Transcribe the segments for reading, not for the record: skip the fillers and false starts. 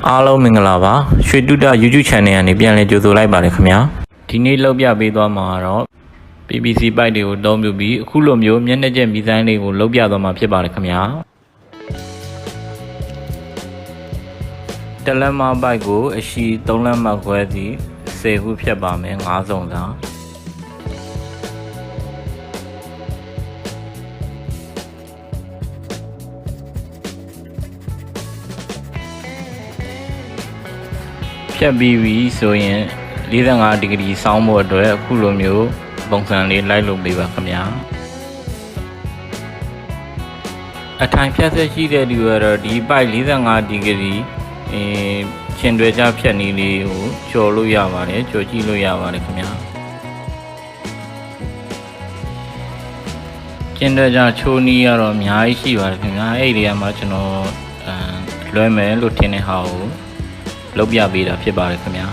အားလုံးမင်္ဂလာပါရွှေတုဒ YouTube channel ကနေပြန်လည်ကြိုဆိုလိုက်ပါတယ်ခင်ဗျာဒီနေ့လောက်ပြပေးသွားမှာတော့ PVC ပိုက်တွေကိုအသုံးပြုပြီးအခုလိုမျိုးမျက်နှာကျက်မီဇိုင်းလေးကိုလောက်ပြသွားမှာဖြစ်ပါတယ်ခင်ဗျာတလက်မပိုက်ကိုအရှိ3လက်မခွဲစီ10ခုဖြတ်ပါမယ်5စုံသာဖြတ်ပြီးပြီဆိုရင်45ဒီဂရီစောင်းဖို့အတွက်အခုလိုမျိုးပုံစံလေးလိုက်လုပ်ပေးပါခင်ဗျာအထိုင်ဖြတ်ဆက်ရှိတဲ့လူကတော့ဒီပိုက်45ဒီဂရီချင်းတွဲကြဖြတ်နည်းလေးကိုကျော်လို့ရပါတယ်ကျော်ကြည့်လို့ရပါတယ်ခင်ဗျာချင်းတွဲကြချိုးနည်းကတော့အများကြီးရှိပါတယ်ခင်ဗျာအဲ့ဒီနေရာမှာကျွန်တော်လွှဲမယ်လို့ထင်တဲ့ဟာကိုလုပ်ပြပေးတာဖြစ်ပါတယ်ခင်ဗျာ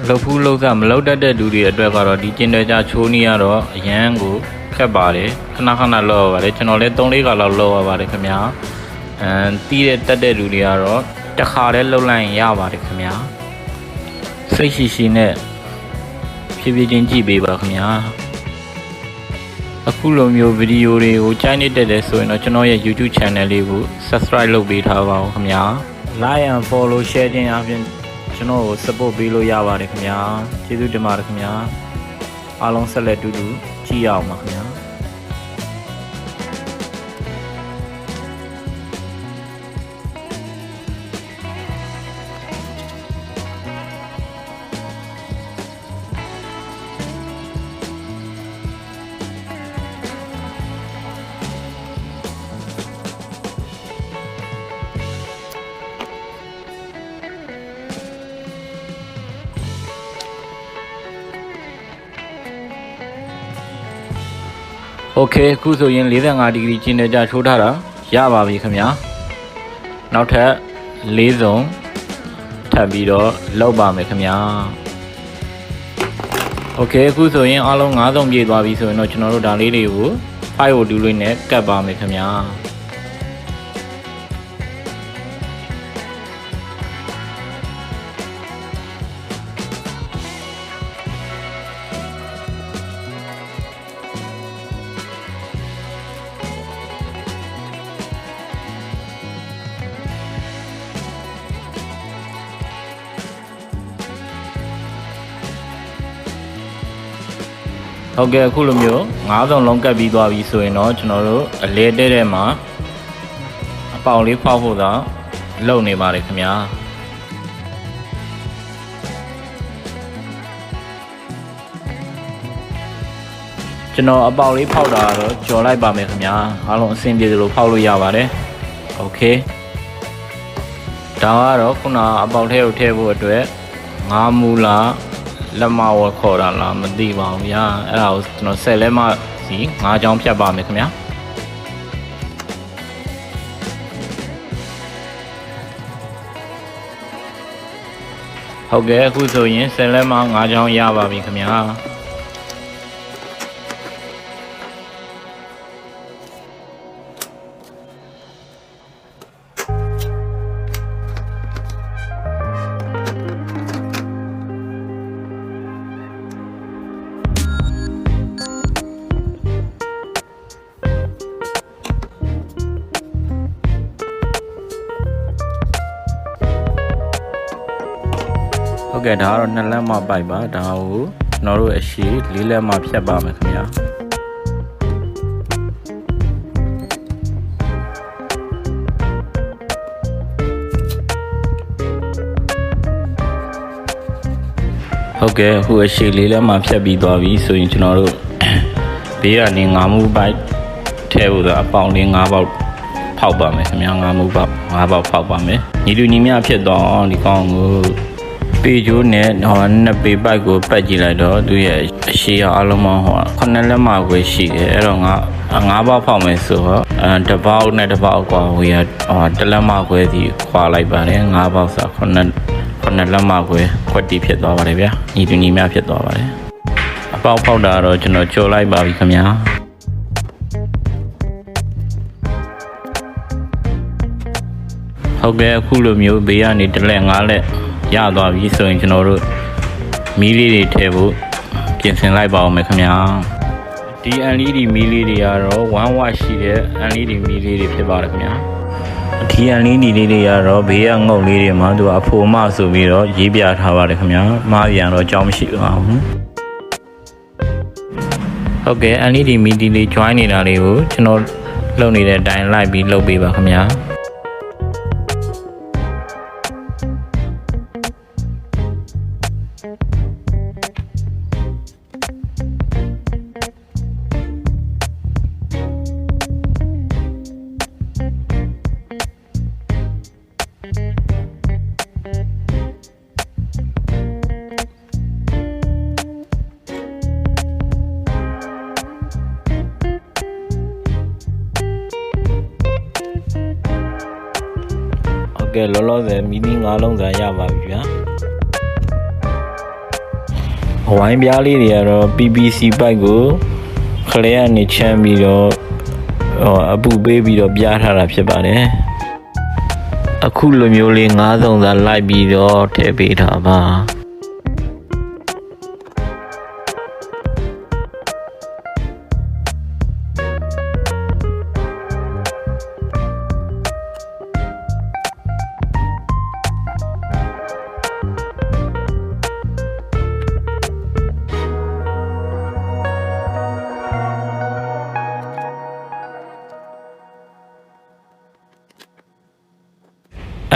လှုပ်ဖူးလှုပ်စားမလှုပ်တတ်တဲ့လူတွေအတွက်ကတော့ဒီကျင်းတွဲကြချိုးနည်းကတော့အရန်ကိုခက်ပါတယ်ခဏခဏလောက်ရပါတယ်ကျွန်တော်လည်း3-4ခါလောက်လောက်ရပါတယ်ခင်ဗျာတီးတဲ့တက်တဲ့လူတွေကတော့တစ်ခါတည်းလှုပ်လိုက်ရင်ရပါတယ်ခင်ဗျာစိတ်ရှိရှိနဲ့ဖြည်းဖြည်းချင်းကြည့်ပေးပါခင်ဗျာအခုလိုမျိုးဗီဒီယိုတွေကိုကြိုက်နေတဲ့ဆိုရင်တော့ကျွန်တော်ရဲ့ YouTube channel လေးကို subscribe လုပ်ပေးထားပါဦးခင်ဗျာlike and follow share ခြင်းအပြင်ကျွန်တော်ကို support ပေးလို့ရပါတယ်ခင်ဗျာကျေးဇူးတင်ပါတယ်ခင်ဗျာအားလုံးဆက်လက်တူတူကြည့်ရအောင်ပါခင်ဗျာโอเคအခုဆိုရင်45ဒီဂရီကျင်းနေကြချိုးထားတာရပါပြီခင်ဗျာနောက်ထပ်4စုံထပ်ပြီးတော့လောက်ပါမယ်ခင်ဗျာโอเคအခုဆိုရင်အားလုံး5စုံပြည့်သွားပြီဆိုရင်တော့ကျွန်တော်တို့ဒါလေးတွေကိုဖိုက်ကိုတူးလေးနဲ့ကတ်ပါမယ်ခင်ဗျာဟုတ်ကဲ့အခုလိုမျိုး9စုံလုံးကပ်ပြီးသွားပြီဆိုရင်တော့ကျွန်တော်တို့အလဲတဲထဲမှာအပေါင်လေးဖောက်ဖို့သာလုပ်နေပါတယ်ခင်ဗျာကျွန်တော်အပေါင်လေးဖောက်တာတော့ကြော်လိုက်ပါမယ်ခင်ဗျာအားလုံးအဆင်ပြေသလိုဖောက်လို့ရပါတယ်โอเคဒါကတော့ခုနအပေါင်ထဲကိုထည့်ဖို့အတွက်9မူလာလက်မဝခေါ်တာလားမသိပါဘူးဗျာအဲ့ဒါကိုကျွန်တော်10လက်မစီ9ချောင်းဖြတ်ပါမယ်ခင်ဗျာဟုတ်ကဲ့အခုဆိုရင်10လက်မ9ချောင်းရပါပြီခင်ဗျာဟုတ်ကဲ့ဒါကတော့2လက်မပိုက်ပါဒါကိုကျွန်တော်တို့အရှိ4လက်မဖြတ်ပါမယ်ခင်ဗျာဟုတ်ကဲ့အခုအရှိ4လက်မဖြတ်ပြီးသွားပြီဆိုရင်ကျွန်တော်တို့ဘေးကနေ9မူပိုက်ထဲဖို့သာအပေါင်လေး9ပေါက်ဖောက်ပါမယ်ခင်ဗျာ9မူပေါက်5ပေါက်ဖောက်ပါမယ်ညီလူညီမျှဖြစ်တော့ဒီကောင်ကိုပေကျိုးနဲ့နှစ်ပေပိုက်ကိုပတ်ကြည့်လိုက်တော့သူရဲ့အရှိအလုံးပေါင်း9လက်မခွဲရှိတယ်အဲ့တော့9ပေါက်ဖောက်မယ်ဆိုတော့တစ်ပေါက်နဲ့တစ်ပေါက်ကွာဟိုရတစ်လက်မခွဲစီခွာလိုက်ပါတယ်9ပေါက်ဆို9လက်မခွဲခွက်တီဖြစ်သွားပါတယ်ဗျာညီတူညီမျှဖြစ်သွားပါတယ်အပေါက်ဖောက်တာတော့ကျွန်တော်ကြော်လိုက်ပါပြီခင်ဗျာ ဟ ဟုတ်ကဲ့အခုလိုမျိုးဘေးကနေတစ်လက်ငါးလက်ရသွားပြီဆိုရင်ကျွန်တော်တို့မီးလေးတွေထည့်ဖို့ပြင်ဆင်လိုက်ပါဦးမယ်ခင်ဗျာဒီ LED မီးလေးတွေကတော့1 watt ရှိတဲ့ LED မီးလေးတွေဖြစ်ပါတယ်ခင်ဗျာဒီ LED လေးတွေကတော့ဘေးကငုတ်လေးတွေမှာသူကအဖိုမဆိုပြီးတော့ရေးပြထားပါတယ်ခင်ဗျာမှားပြန်တော့အကြောင်းမရှိပါဘူးဟုတ်ကဲ့ LED မီးလေး join နေတာလေးကိုကျွန်တော်လုပ်နေတဲ့အတိုင်းလိုက်ပြီးလုပ်ပေးပါခင်ဗျာကဲလောလောဆယ်မီနီ9လုံးစာရပါပြီဗျာအဝိုင်းပြားလေးတွေကတော့ PVC ပိုက်ကိုခလဲကနေချမ်းပြီးတော့အပူပေးပြီးတော့ပြားထားတာဖြစ်ပါတယ်အခုလိုမျိုးလေး9စုံစာလိုက်ပြီးတော့ထည့်ပေးထားပါ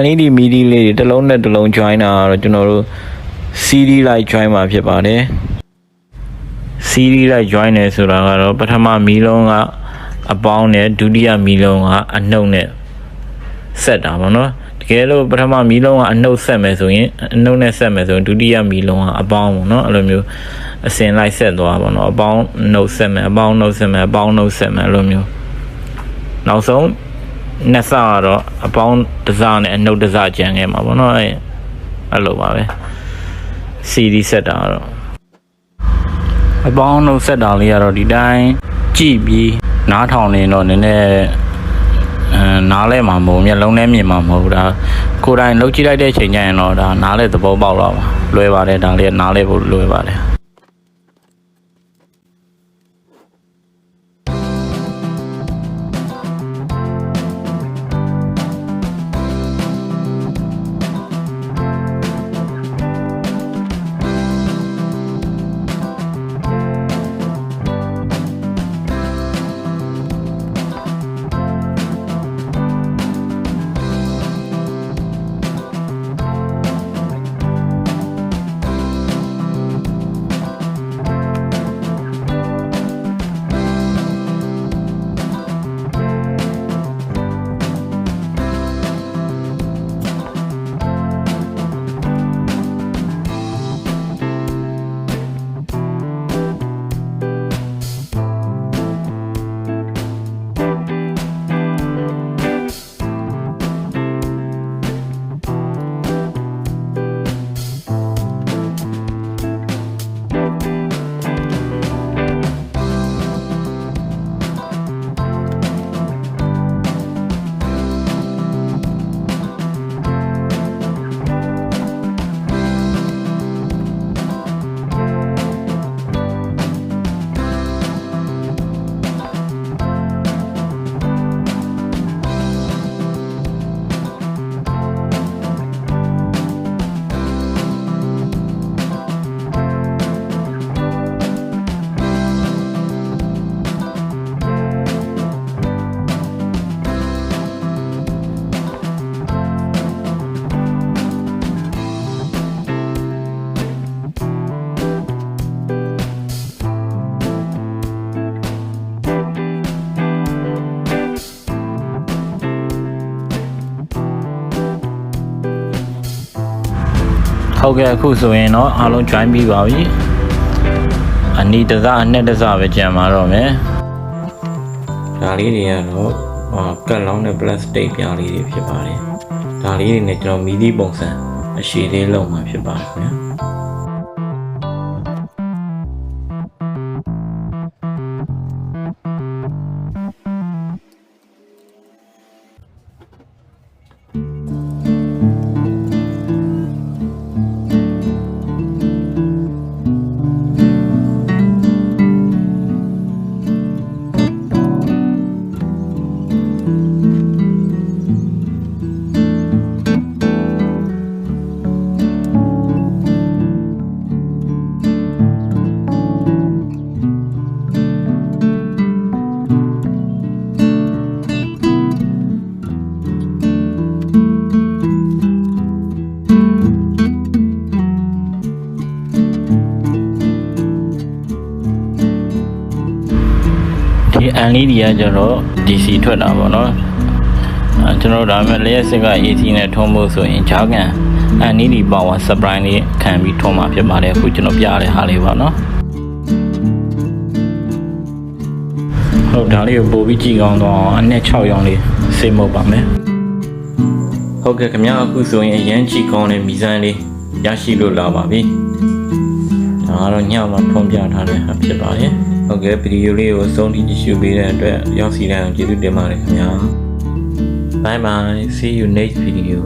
LED မီဒီလေးတွေတစ်လုံးနဲ့တစ်လုံး join တာတော့ကျွန်တော်တို့ CD light join မှာဖြစ်ပါတယ် CD light join နေဆိုတာကတော့ပထမမီးလုံးကအပေါင်းနဲ့ဒုတိယမီးလုံးကအနှုတ်နဲ့ဆက်တာပေါ့နော်တကယ်လို့ပထမမီးလုံးကအနှုတ်ဆက်မယ်ဆိုရင်အနှုတ်နဲ့ဆက်မယ်ဆိုရင်ဒုတိယမီးလုံးကအပေါင်းပေါ့နော်အဲ့လိုမျိုးအစင်လိုက်ဆက်သွားပါတော့အပေါင်းနှုတ်ဆက်မယ်အပေါင်းနှုတ်ဆက်မယ်အပေါင်းနှုတ်ဆက်မယ်အဲ့လိုမျိုးနောက်ဆုံးနှစ်ဆကတော့အပေါင်းတစ်စနဲ့အနှုတ်တစ်စကျန်ခဲ့မှာပေါ့နော်အဲ့လိုပါပဲ CD ဆက်တာတော့အပေါင်းနှုတ်ဆက်တာလေးကတော့ဒီတိုင်းကြည့်ပြီးနားထောင်နေတော့နည်းနည်းနားလဲမှာမဟုတ်မျက်လုံးနဲ့မြင်မှာမဟုတ်ဒါကိုယ်တိုင်လှုပ်ကြည့်လိုက်တဲ့ချိန်ကျရင်တော့ဒါနားလဲသဘောပေါက်တော့ပါလွယ်ပါတယ်ဒါလေးနားလဲဖို့လွယ်ပါတယ်ဟုတ်ကဲ့အခုဆိုရင်တော့အားလုံး join ပြီးပါပြီအနီးတစအနဲ့တစပဲကြံပါတော့မယ်ဒါလေးတွေကတော့ကတ်လောင်းတဲ့ plastic ပြားလေးတွေဖြစ်ပါတယ်ဒါလေးတွေနဲ့ကျွန်တော်မီဒီပုံစံအရှည်လေးလုံးမှာဖြစ်ပါတယ်ခင်ဗျာ LED ကကျတော့ DC ထွက်တာပေါ့နော်ကျွန်တော်တို့ဒါပေမဲ့လျှက်စစ်က AC နဲ့ထုံးဖို့ဆိုရင်ဂျာကန် LED power supply လေးခံပြီးထုံးမှာဖြစ်ပါတယ်အခုကျွန်တော်ပြရတဲ့ဟာလေးပေါ့နော်ဟုတ်ဒါလေးကိုပို့ပြီးကြည့်ကောင်းတော့အနက်6ရောင်းလေးစေမုတ်ပါမယ်ဟုတ်ကဲ့ခင်ဗျာအခုဆိုရင်အရန်ကြည့်ကောင်းတဲ့မီဇန်လေးရရှိလို့လာပါပြီဒါကတော့ညမှာထုံးပြထားတဲ့ဟာဖြစ်ပါတယ်ဟုတ်ကဲ့ဗီဒီယိုလေးကိုအဆုံးထိကြည့်ရှုပေးတဲ့အတွက်ရောက်စီတိုင်းကျေးဇူးတင်ပါတယ်ခင်ဗျာ Bye bye see you next video